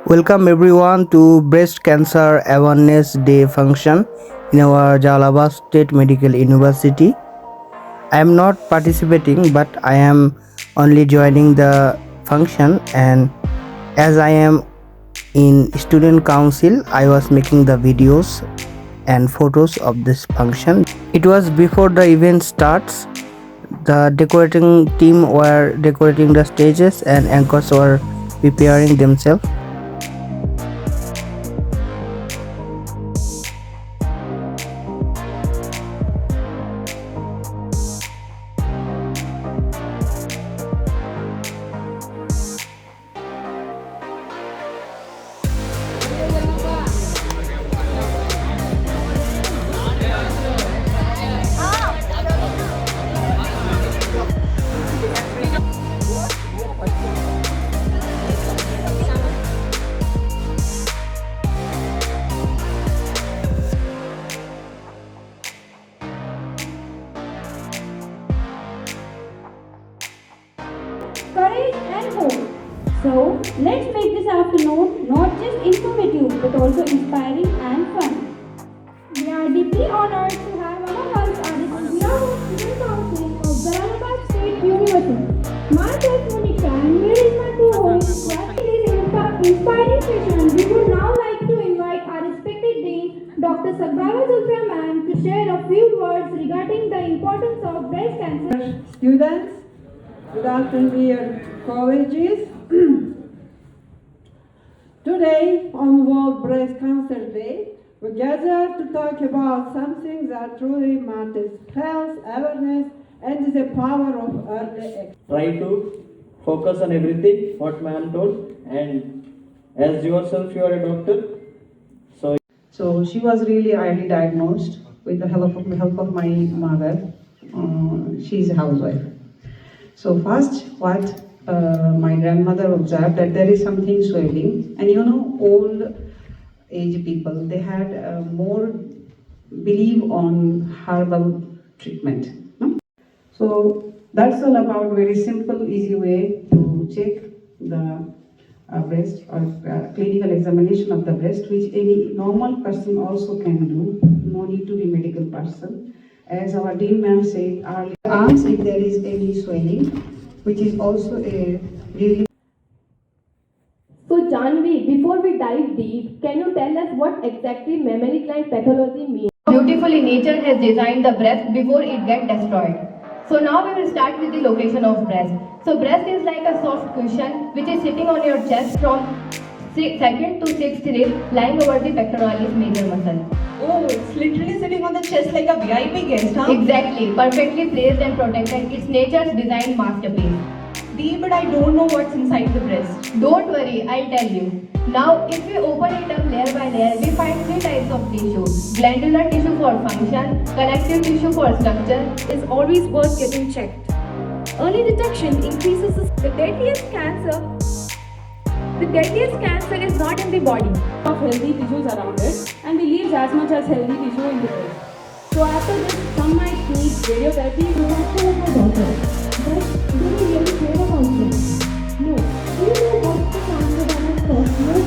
Welcome everyone to Breast Cancer Awareness Day function in our Jalal-Abad State Medical University. I am not participating, but I am only joining the function, and as I am in student council, I was making the videos and photos of this function. It was before the event starts. The decorating team were decorating the stages and anchors were preparing themselves. Courage and hope. So, let's make this afternoon not just informative but also inspiring and fun. We are deeply honored to have among us our Student Council of Jalal-Abad State University. Myself Monica and here is my co-host. While this inspiring session, we would now like to invite our respected Dean, Dr. Sabrava Zulfa ma'am, to share a few words regarding the importance of breast cancer. Students, good afternoon, dear colleges. Today, on World Breast Cancer Day, we gather to talk about something that truly matters: health, awareness, and the power of early action. Try to focus on everything what ma'am told, and as yourself you are a doctor, So she was really early diagnosed with the help of my mother. She's a housewife. So first, what my grandmother observed that there is something swelling, and old age people, they had more believe on herbal treatment. No? So that's all about very simple, easy way to check the breast or clinical examination of the breast, which any normal person also can do. No need to be medical person. As our Dean ma'am said earlier, arms if there is any swelling, which is also a really. So Janvi, before we dive deep, can you tell us what exactly mammary gland pathology means? Beautifully, nature has designed the breast before it gets destroyed. So now we will start with the location of breast. So breast is like a soft cushion which is sitting on your chest from 2nd to 6th rib, lying over the pectoralis major muscle. Oh, it's literally sitting on the chest like a VIP guest, huh? Exactly, perfectly placed and protected. It's nature's design masterpiece. Dee, but I don't know what's inside the breast. Don't worry, I'll tell you. Now, if we open it up layer by layer, we find 3 types of tissue. Glandular tissue for function, connective tissue for structure. Is always worth getting checked. Early detection increases the deadliest cancer. The deadliest cancer is not in the body. Of healthy tissues around it and we leaves as much as healthy tissue in the breast. So after this, some might need radiotherapy. You have to have a doctor. But do we really care about this? No. Do you know what the cancer that has cost more